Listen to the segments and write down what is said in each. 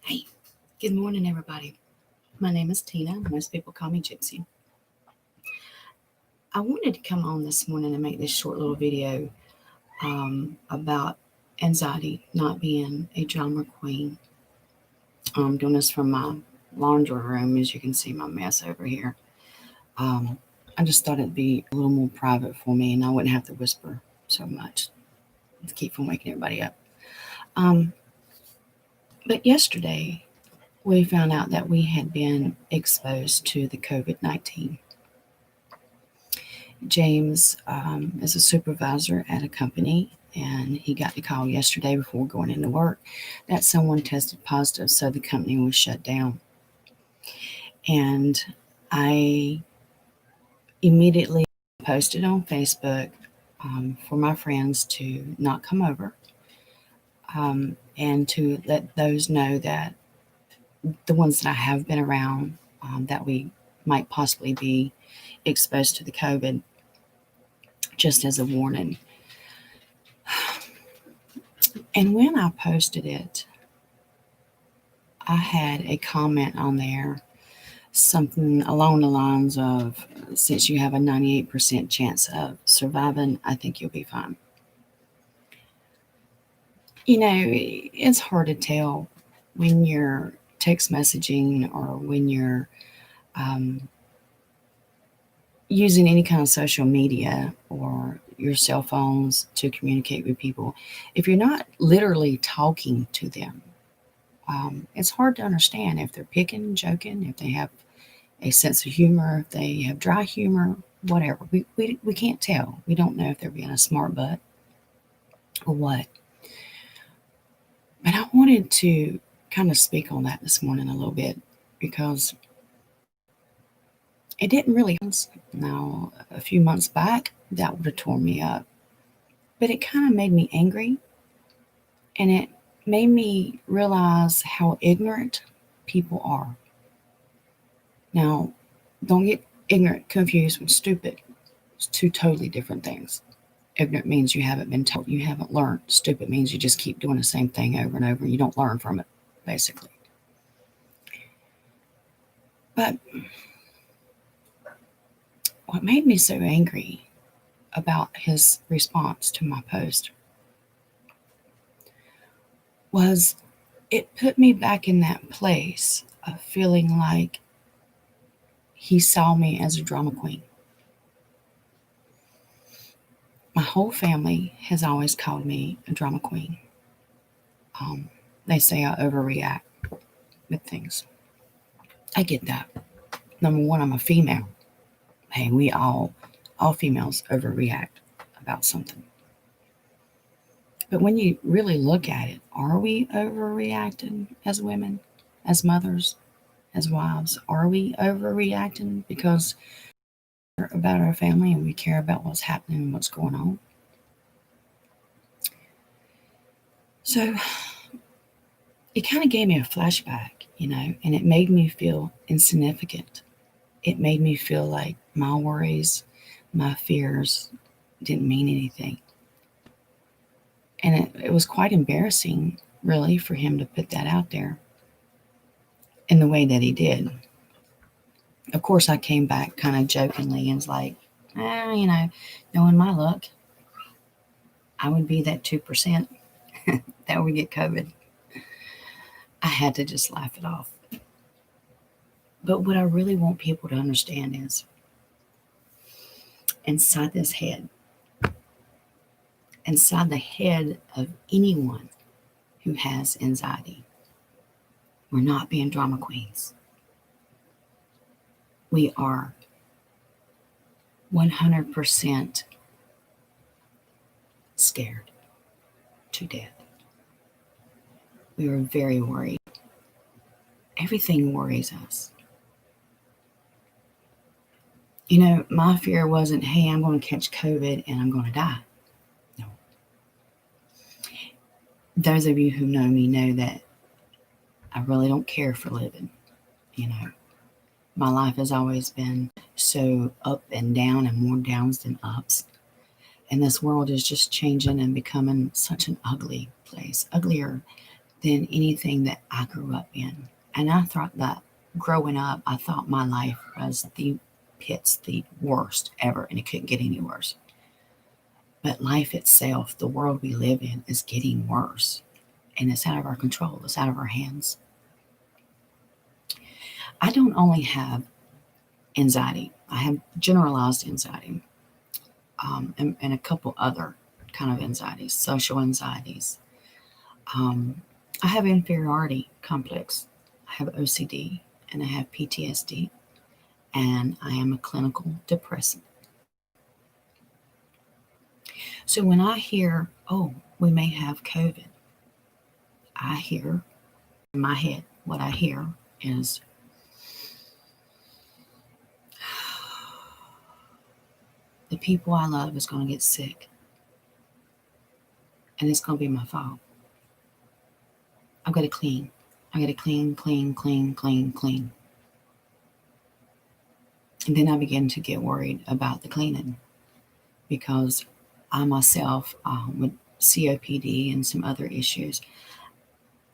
Hey, good morning, everybody. My name is Tina. Most people call me Gypsy. I wanted to come on this morning and make this short little video about anxiety, not being a drama queen. I'm doing this from my laundry room, as you can see my mess over here. Um, I just thought it'd be a little more private for me, and I wouldn't have to whisper so much to keep from waking everybody up. Um, but yesterday, we found out that we had been exposed to the COVID-19. James is a supervisor at a company, and he got the call yesterday before going into work that someone tested positive, so the company was shut down. And I immediately posted on Facebook for my friends to not come over, and to let those know that the ones that I have been around, that we might possibly be exposed to the COVID, just as a warning. And when I posted it, I had a comment on there, something along the lines of, since you have a 98% chance of surviving, I think you'll be fine. It's hard to tell when you're text messaging or when you're using any kind of social media or your cell phones to communicate with people. If you're not literally talking to them, it's hard to understand if they're picking, joking, if they have a sense of humor, if they have dry humor, whatever. We can't tell. We don't know if they're being a smart butt or what. But I wanted to kind of speak on that this morning a little bit, because it didn't really. Now, a few months back, that would have torn me up. But it kind of made me angry, and it made me realize how ignorant people are. Now, don't get ignorant confused with stupid. It's two totally different things. Ignorant means you haven't been told, you haven't learned. Stupid means you just keep doing the same thing over and over and you don't learn from it, basically. But what made me so angry about his response to my post was, it put me back in that place of feeling like he saw me as a drama queen. My whole family has always called me a drama queen. They say I overreact with things. I get that. Number one, I'm a female. Hey, we all females overreact about something. But when you really look at it, are we overreacting as women, as mothers, as wives? Are we overreacting because we care about our family and we care about what's happening and what's going on? So it kind of gave me a flashback, and it made me feel insignificant. It made me feel like my worries, my fears didn't mean anything. And it was quite embarrassing, really, for him to put that out there in the way that he did. Of course, I came back kind of jokingly and was like, knowing my luck, I would be that 2% that would get COVID. I had to just laugh it off. But what I really want people to understand is, inside this head, inside the head of anyone who has anxiety, we're not being drama queens. We are 100% scared to death. We are very worried. Everything worries us. My fear wasn't, hey, I'm going to catch COVID and I'm going to die. No. Those of you who know me know that I really don't care for living. My life has always been so up and down, and more downs than ups. And this world is just changing and becoming such an ugly place, uglier than anything that I grew up in. And I thought that growing up, I thought my life was the pits, the worst ever, and it couldn't get any worse. But life itself, the world we live in, is getting worse. And it's out of our control, it's out of our hands. I don't only have anxiety, I have generalized anxiety, and a couple other kind of anxieties, social anxieties. I have inferiority complex, I have OCD, and I have PTSD, and I am a clinical depressant. So when I hear, oh, we may have COVID, I hear in my head, what I hear is, the people I love is going to get sick, and it's going to be my fault. I've got to clean. I got to clean, clean, clean, clean, clean. And then I begin to get worried about the cleaning because I myself, with COPD and some other issues,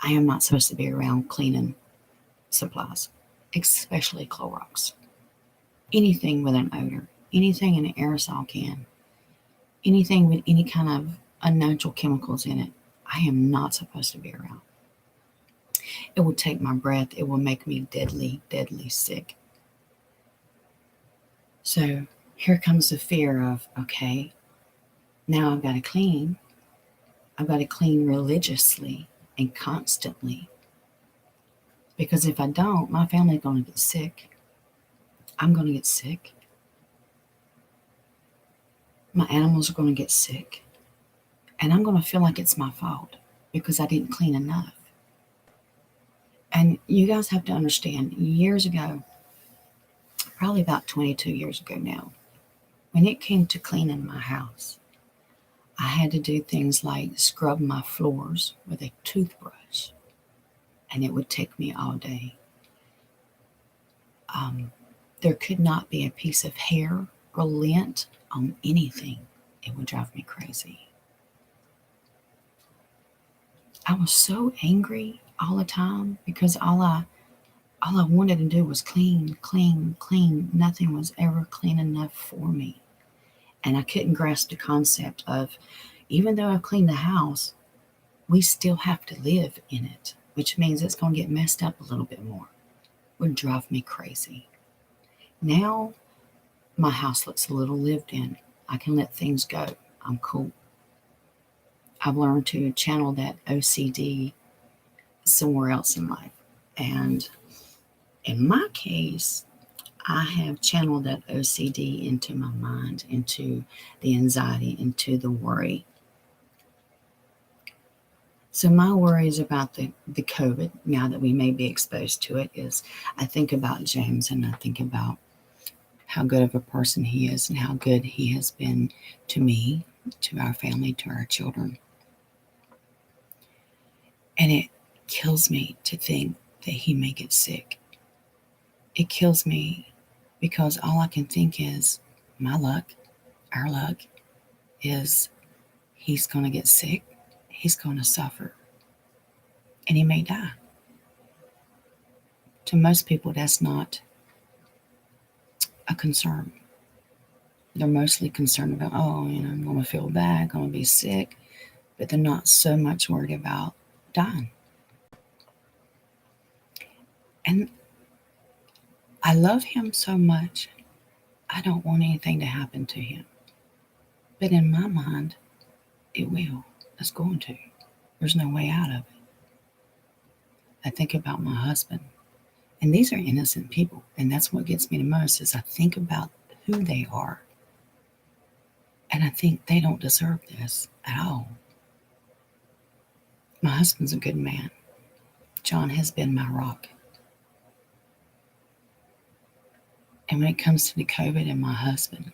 I am not supposed to be around cleaning supplies, especially Clorox. Anything with an odor, anything in an aerosol can, anything with any kind of unnatural chemicals in it, I am not supposed to be around. It will take my breath. It will make me deadly, deadly sick. So here comes the fear of, okay, now I've got to clean. I've got to clean religiously and constantly. Because if I don't, my family's going to get sick. I'm going to get sick. My animals are going to get sick. And I'm going to feel like it's my fault because I didn't clean enough. And you guys have to understand, years ago, probably about 22 years ago now, when it came to cleaning my house, I had to do things like scrub my floors with a toothbrush, and it would take me all day. There could not be a piece of hair or lint on anything. It would drive me crazy. I was so angry all the time because all I wanted to do was clean, clean, clean. Nothing was ever clean enough for me. And I couldn't grasp the concept of, even though I've cleaned the house, we still have to live in it, which means it's going to get messed up a little bit more. It would drive me crazy. Now, my house looks a little lived in. I can let things go. I'm cool. I've learned to channel that OCD somewhere else in life. And in my case, I have channeled that OCD into my mind, into the anxiety, into the worry. So my worries about the COVID, now that we may be exposed to it, is I think about James and I think about how good of a person he is and how good he has been to me, to our family, to our children. And it kills me to think that he may get sick. It kills me because all I can think is my luck, our luck, is he's going to get sick, he's going to suffer, and he may die. To most people, that's not a concern. They're mostly concerned about, oh, I'm going to feel bad, going to be sick, but they're not so much worried about dying. And I love him so much, I don't want anything to happen to him. But in my mind, it will. It's going to. There's no way out of it. I think about my husband. And these are innocent people. And that's what gets me the most, is I think about who they are. And I think they don't deserve this at all. My husband's a good man. John has been my rock. And when it comes to the COVID and my husband,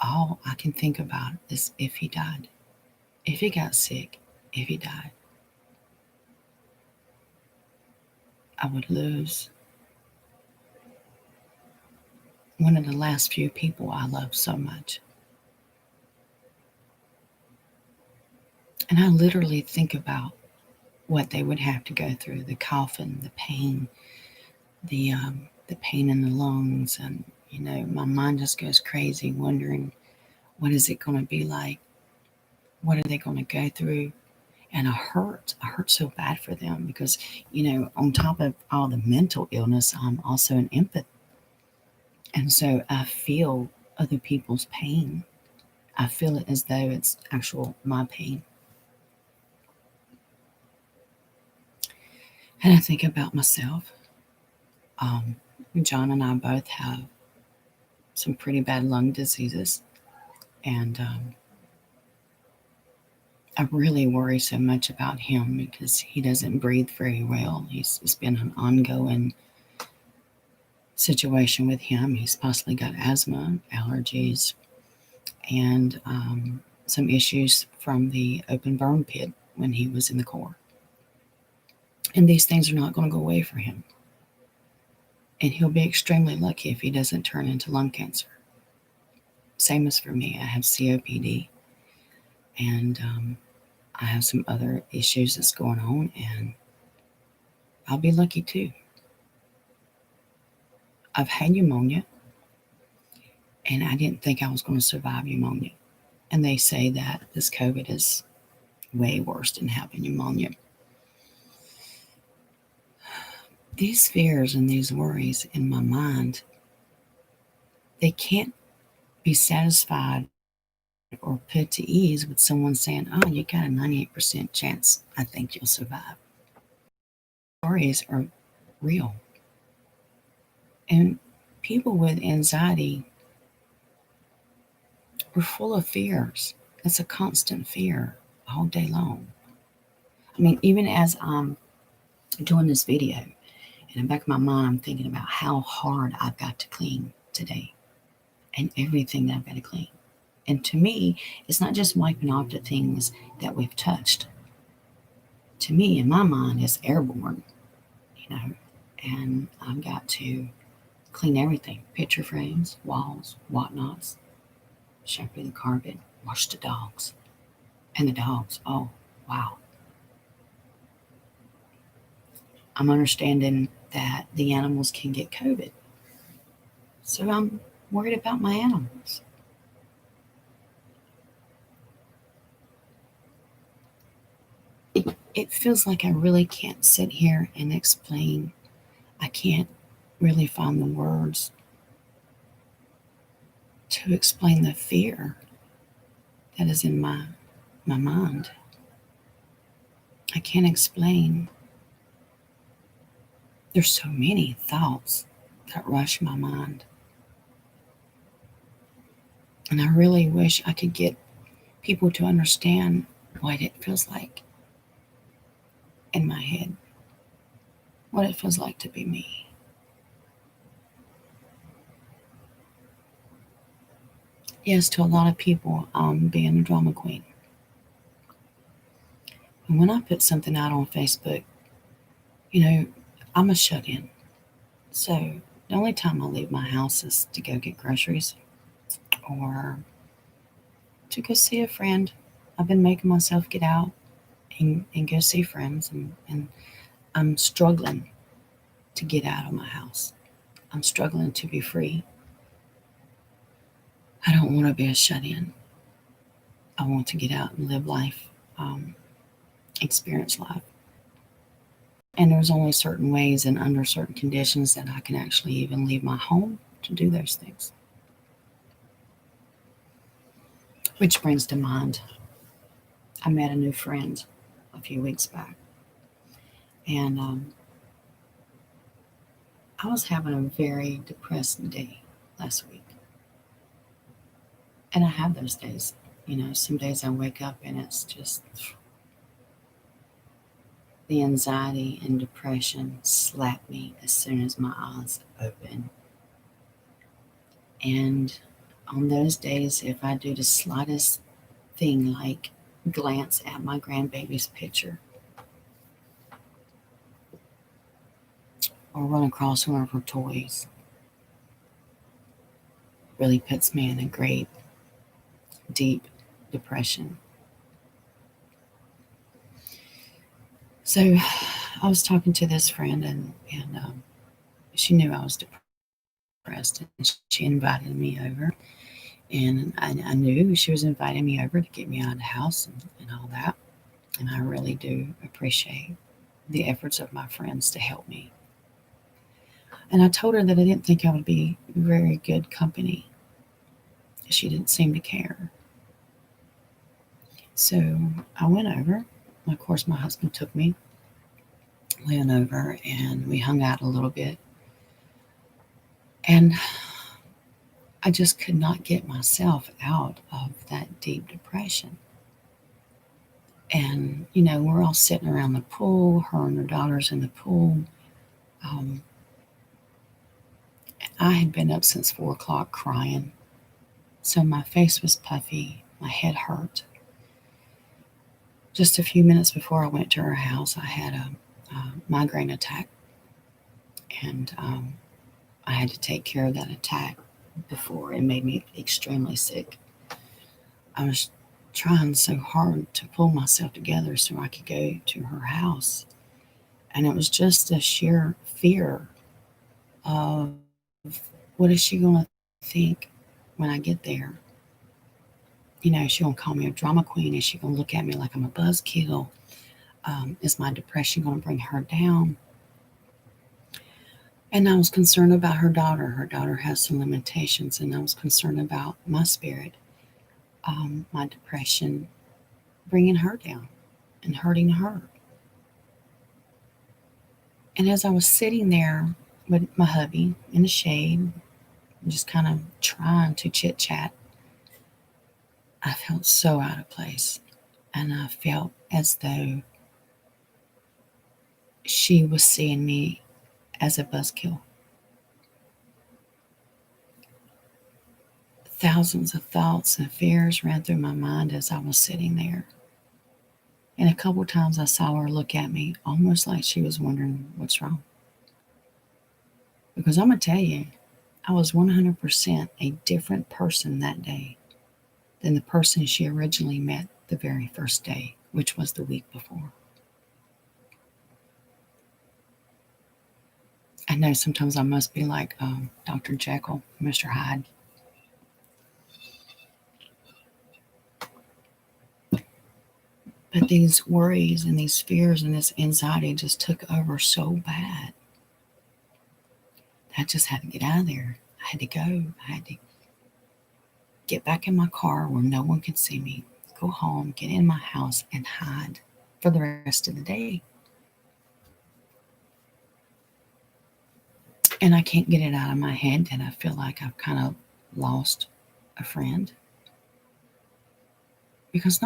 all I can think about is if he died, if he got sick, if he died, I would lose one of the last few people I love so much. And I literally think about what they would have to go through, the coughing, the pain in the lungs. And, my mind just goes crazy wondering, what is it going to be like? What are they going to go through? And I hurt so bad for them because, on top of all the mental illness, I'm also an empath. And so I feel other people's pain. I feel it as though it's actual my pain. And I think about myself. Um, John and I both have some pretty bad lung diseases. And I really worry so much about him because he doesn't breathe very well. It's been an ongoing situation with him. He's possibly got asthma, allergies, and some issues from the open burn pit when he was in the Corps. And these things are not going to go away for him. And he'll be extremely lucky if he doesn't turn into lung cancer. Same as for me. I have COPD, and I have some other issues that's going on, and I'll be lucky too. I've had pneumonia, and I didn't think I was going to survive pneumonia. And they say that this COVID is way worse than having pneumonia. These fears and these worries in my mind, they can't be satisfied or put to ease with someone saying, "Oh, you got a 98% chance I think you'll survive." Worries are real. And people with anxiety are full of fears. It's a constant fear all day long. I mean, even as I'm doing this video, in the back of my mind, I'm thinking about how hard I've got to clean today and everything that I've got to clean. And to me, it's not just wiping off the things that we've touched. To me, in my mind, it's airborne, and I've got to clean everything: picture frames, walls, whatnots, shampoo the carpet, wash the dogs. And the dogs, oh, wow. I'm understanding that the animals can get COVID. So I'm worried about my animals. It feels like I really can't sit here and explain. I can't really find the words to explain the fear that is in my mind. I can't explain. There's so many thoughts that rush my mind. And I really wish I could get people to understand what it feels like in my head, what it feels like to be me. Yes, to a lot of people, being a drama queen. And when I put something out on Facebook, I'm a shut in. So the only time I leave my house is to go get groceries or to go see a friend. I've been making myself get out and go see friends, and I'm struggling to get out of my house. I'm struggling to be free. I don't want to be a shut in. I want to get out and live life, experience life. And there's only certain ways and under certain conditions that I can actually even leave my home to do those things. Which brings to mind, I met a new friend a few weeks back. And I was having a very depressed day last week. And I have those days. Some days I wake up and it's just the anxiety and depression slap me as soon as my eyes open. And on those days, if I do the slightest thing like glance at my grandbaby's picture or run across one of her toys, really puts me in a great, deep depression. So I was talking to this friend, and she knew I was depressed, and she invited me over. And I knew she was inviting me over to get me out of the house and all that. And I really do appreciate the efforts of my friends to help me. And I told her that I didn't think I would be very good company. She didn't seem to care. So I went over. Of course, my husband took me. We went over and we hung out a little bit. And I just could not get myself out of that deep depression. And, we're all sitting around the pool, her and her daughter's in the pool. Um, I had been up since 4 o'clock crying. So my face was puffy, my head hurt. Just a few minutes before I went to her house, I had a migraine attack. And I had to take care of that attack before it made me extremely sick. I was trying so hard to pull myself together so I could go to her house. And it was just a sheer fear of what is she going to think when I get there? Is she going to call me a drama queen? Is she going to look at me like I'm a buzzkill? Is my depression going to bring her down? And I was concerned about her daughter. Her daughter has some limitations, and I was concerned about my spirit, my depression, bringing her down and hurting her. And as I was sitting there with my hubby in the shade, just kind of trying to chit chat, I felt so out of place. And I felt as though she was seeing me as a buzzkill. Thousands of thoughts and fears ran through my mind as I was sitting there. And a couple times I saw her look at me almost like she was wondering what's wrong. Because I'm going to tell you, I was 100% a different person that day than the person she originally met the very first day, which was the week before. I know sometimes I must be like Dr. Jekyll, Mr. Hyde. But these worries and these fears and this anxiety just took over so bad. I just had to get out of there. I had to go. I had to get back in my car where no one could see me, go home, get in my house, and hide for the rest of the day. And I can't get it out of my head that I feel like I've kind of lost a friend. Because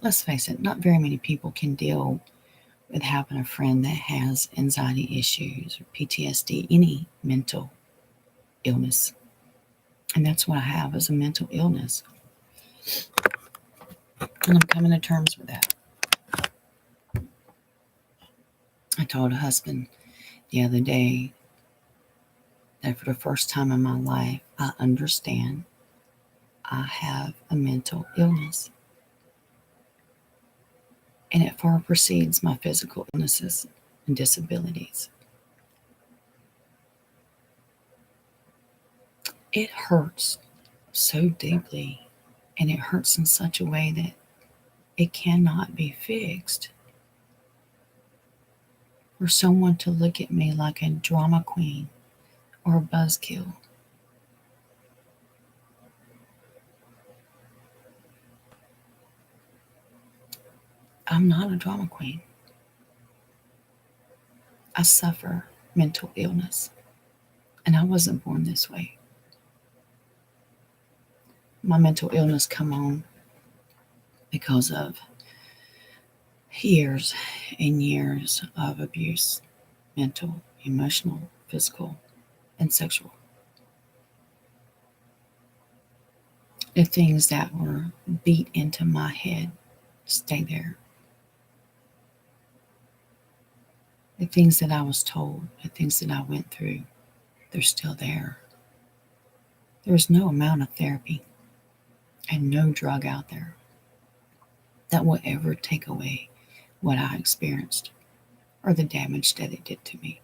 let's face it, not very many people can deal with having a friend that has anxiety issues or PTSD, any mental illness. And that's what I have is a mental illness. And I'm coming to terms with that. I told a husband the other day that for the first time in my life, I understand I have a mental illness. And it far precedes my physical illnesses and disabilities. It hurts so deeply, and it hurts in such a way that it cannot be fixed. For someone to look at me like a drama queen or a buzzkill. I'm not a drama queen. I suffer mental illness, and I wasn't born this way. My mental illness come on because of years and years of abuse, mental, emotional, physical, and sexual. The things that were beat into my head stay there. The things that I was told, the things that I went through, they're still there. There's no amount of therapy and no drug out there that will ever take away what I experienced or the damage that it did to me.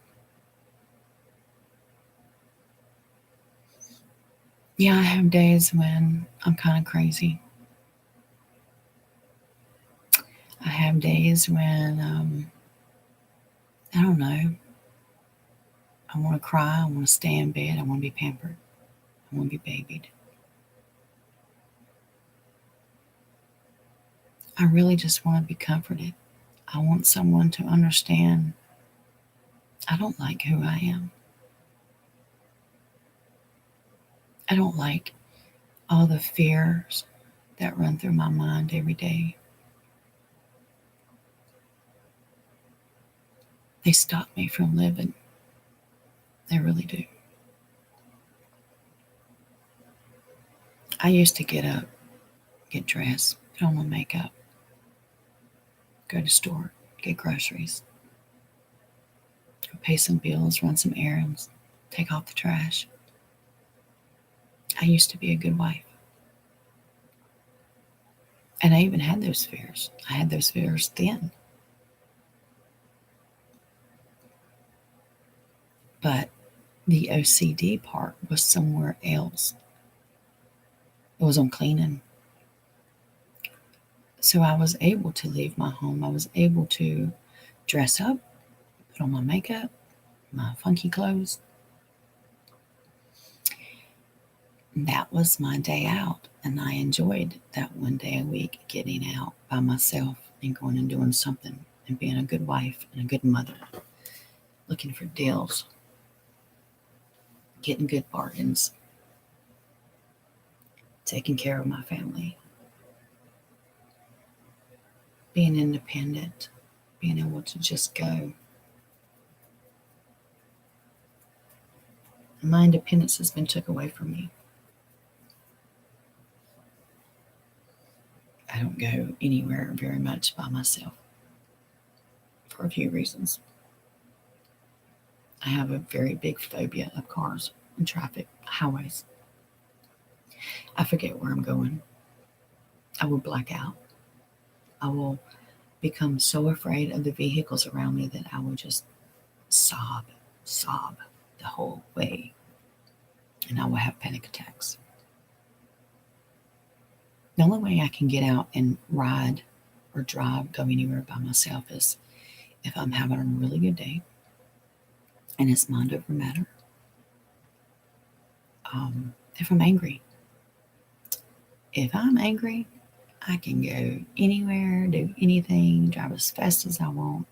Yeah, I have days when I'm kind of crazy. I have days when, I don't know, I want to cry, I want to stay in bed, I want to be pampered, I want to be babied. I really just want to be comforted. I want someone to understand I don't like who I am. I don't like all the fears that run through my mind every day. They stop me from living. They really do. I used to get up, get dressed, put on my makeup, go to the store, get groceries, go pay some bills, run some errands, take off the trash. I used to be a good wife. And I even had those fears. I had those fears then. But the OCD part was somewhere else. It was on cleaning. So I was able to leave my home. I was able to dress up, put on my makeup, my funky clothes. That was my day out. And I enjoyed that one day a week getting out by myself and going and doing something and being a good wife and a good mother, looking for deals, getting good bargains, taking care of my family, being independent, being able to just go. My independence has been took away from me. I don't go anywhere very much by myself for a few reasons. I have a very big phobia of cars and traffic, highways. I forget where I'm going. I will black out. I will become so afraid of the vehicles around me that I will just sob the whole way. And I will have panic attacks. The only way I can get out and ride or drive, go anywhere by myself is if I'm having a really good day and it's mind over matter. If I'm angry. If I'm angry, I can go anywhere, do anything, drive as fast as I want.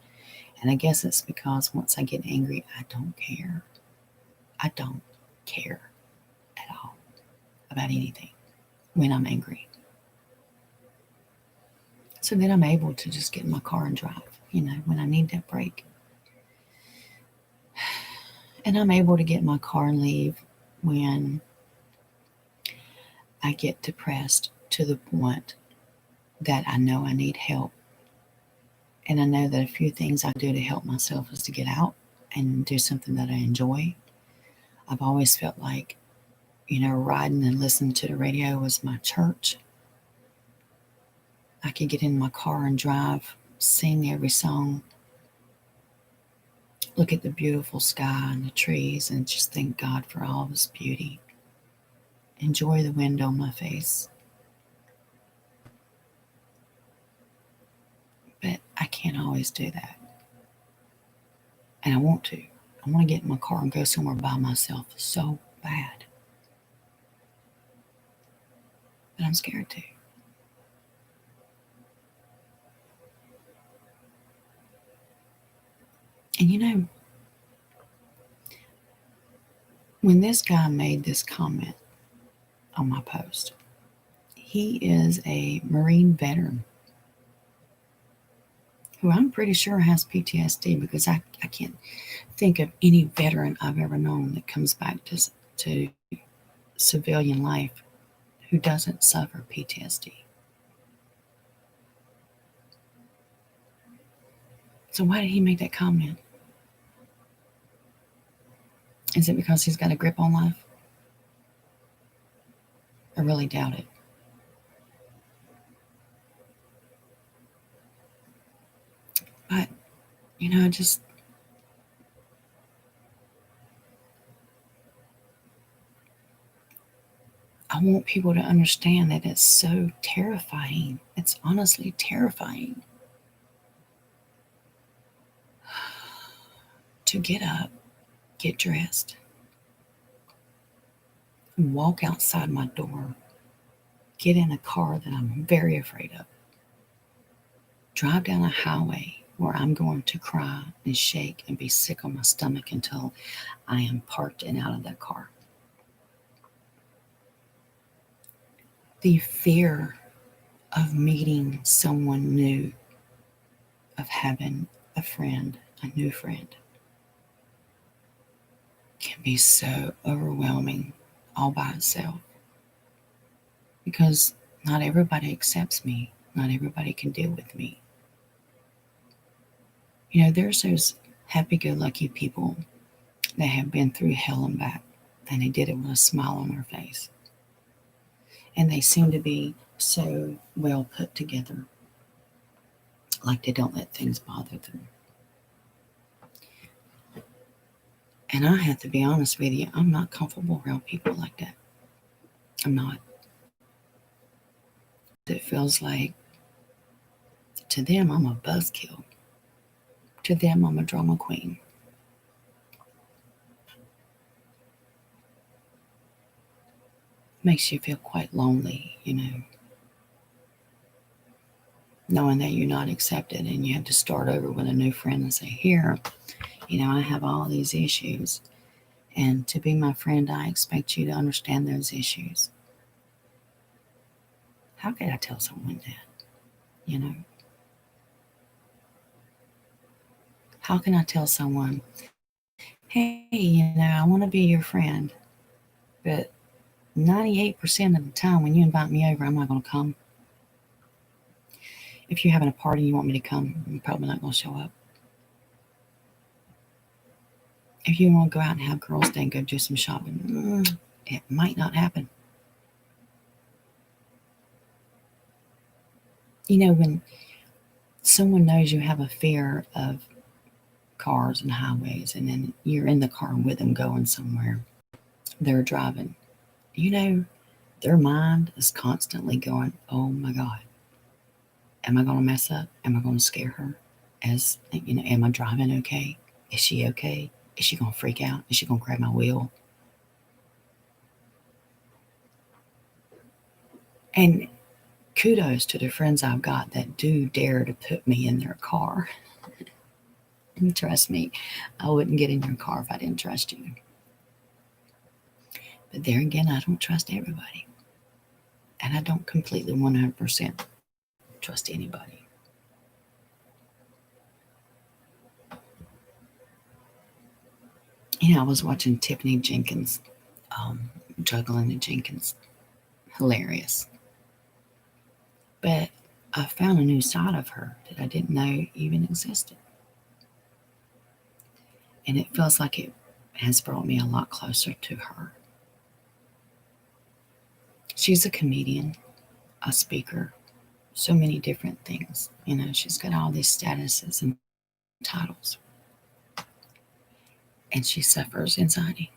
And I guess it's because once I get angry, I don't care. I don't care at all about anything when I'm angry. So then I'm able to just get in my car and drive, when I need that break. And I'm able to get in my car and leave when I get depressed to the point that I know I need help. And I know that a few things I do to help myself is to get out and do something that I enjoy. I've always felt like, riding and listening to the radio was my church. I could get in my car and drive, sing every song, look at the beautiful sky and the trees, and just thank God for all of His beauty. Enjoy the wind on my face. But I can't always do that. And I want to. I want to get in my car and go somewhere by myself so bad. But I'm scared to. And when this guy made this comment on my post, he is a Marine veteran who I'm pretty sure has PTSD, because I can't think of any veteran I've ever known that comes back to civilian life who doesn't suffer PTSD. So why did he make that comment? Is it because he's got a grip on life? I really doubt it. But, you know, I want people to understand that it's so terrifying. It's honestly terrifying to get up, get dressed, and walk outside my door, get in a car that I'm very afraid of, drive down a highway where I'm going to cry and shake and be sick on my stomach until I am parked and out of that car. The fear of meeting someone new, of having a friend, a new friend, can be so overwhelming all by itself. Because not everybody accepts me, not everybody can deal with me. You know, there's those happy go lucky people that have been through hell and back, and they did it with a smile on their face. And they seem to be so well put together, like they don't let things bother them. And I have to be honest with you, I'm not comfortable around people like that. I'm not. It feels like to them, I'm a buzzkill. To them, I'm a drama queen. Makes you feel quite lonely, you know, knowing that you're not accepted and you have to start over with a new friend and say, here, you know, I have all these issues. And to be my friend, I expect you to understand those issues. How could I tell someone that? You know, how can I tell someone, hey, you know, I want to be your friend, but 98% of the time when you invite me over, I'm not going to come. If you're having a party and you want me to come, I'm probably not going to show up. If you want to go out and have girls' day and go do some shopping, it might not happen. You know, when someone knows you have a fear of cars and highways, and then you're in the car with them going somewhere, they're driving, you know, their mind is constantly going, oh my God, am I going to mess up? Am I going to scare her? As you know, am I driving okay? Is she okay? Is she going to freak out? Is she going to grab my wheel? And kudos to the friends I've got that do dare to put me in their car. And trust me, I wouldn't get in your car if I didn't trust you. But there again, I don't trust everybody. And I don't completely 100% trust anybody. You know, I was watching Tiffany Jenkins, juggling the Jenkins. Hilarious. But I found a new side of her that I didn't know even existed. And it feels like it has brought me a lot closer to her. She's a comedian, a speaker, so many different things. You know, she's got all these statuses and titles. And she suffers anxiety.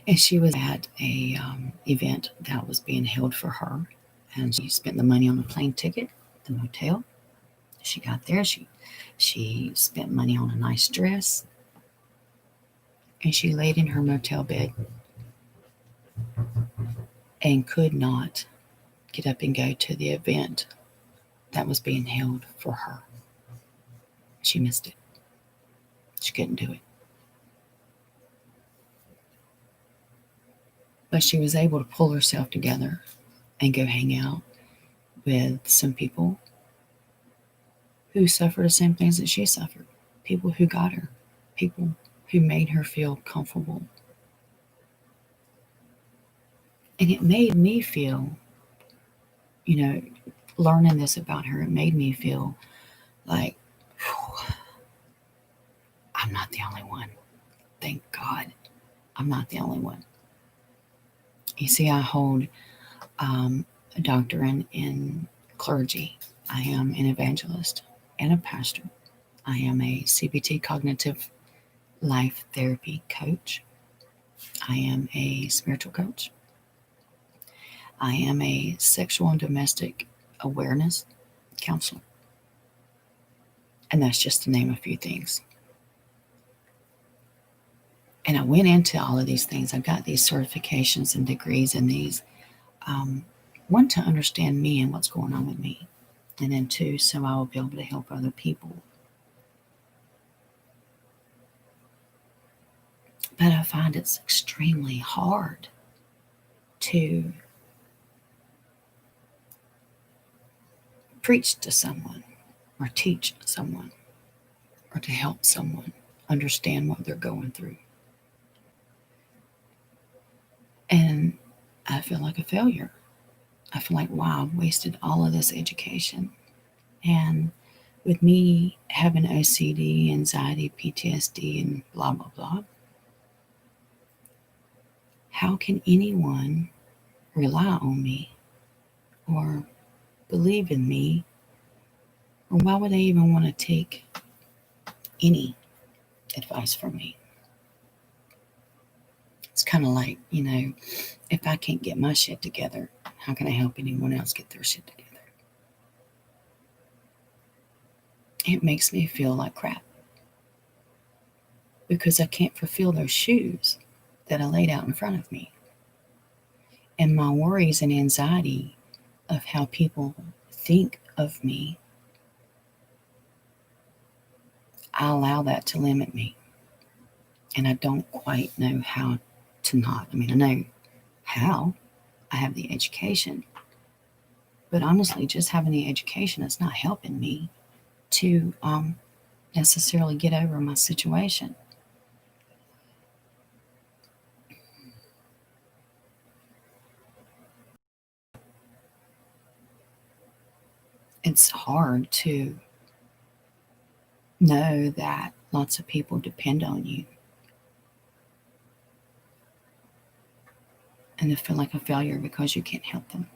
And she was at a event that was being held for her. And she spent the money on the plane ticket, the motel. She got there. She spent money on a nice dress. And she laid in her motel bed and could not get up and go to the event that was being held for her. She missed it. She couldn't do it. But she was able to pull herself together and go hang out with some people who suffered the same things that she suffered. People who got her. People who made her feel comfortable. And it made me feel, you know, learning this about her, it made me feel like, I'm not the only one. Thank God I'm not the only one. You see, I hold a doctorate in clergy, I am an evangelist and a pastor. I am a CBT cognitive life therapy coach. I am a spiritual coach. I am a sexual and domestic awareness counselor. And that's just to name a few things. And I went into all of these things. I got these certifications and degrees and these, one, to understand me and what's going on with me. And then two, so I will be able to help other people. But I find it's extremely hard to preach to someone or teach someone or to help someone understand what they're going through. And I feel like a failure. I feel like, wow, I've wasted all of this education. And with me having OCD, anxiety, PTSD, and blah, blah, blah, how can anyone rely on me or believe in me? Or why would they even want to take any advice from me? It's kind of like, if I can't get my shit together, how can I help anyone else get their shit together? It makes me feel like crap because I can't fulfill those shoes that I laid out in front of me. And my worries and anxiety of how people think of me, I allow that to limit me. And I don't quite know how to not. I know how. I have the education. But honestly, just having the education is not helping me to necessarily get over my situation. It's hard to know that lots of people depend on you and to feel like a failure because you can't help them.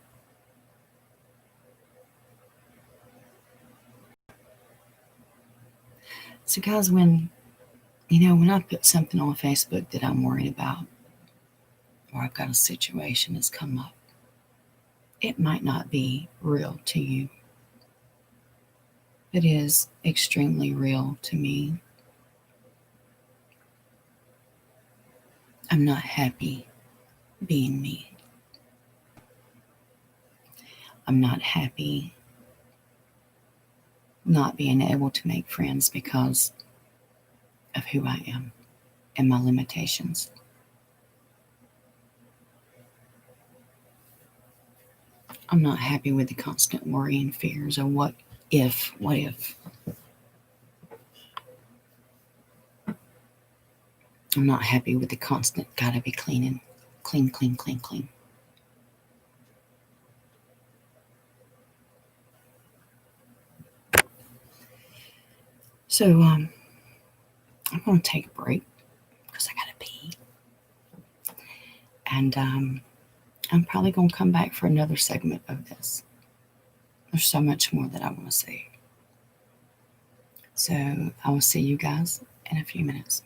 So guys, when I put something on Facebook that I'm worried about, or I've got a situation that's come up, it might not be real to you. It is extremely real to me. I'm not happy being me. I'm not happy not being able to make friends because of who I am and my limitations. I'm not happy with the constant worry and fears of what if. I'm not happy with the constant gotta be clean. So I'm going to take a break because I gotta pee, and I'm probably going to come back for another segment of this. There's so much more that I want to say. So I will see you guys in a few minutes.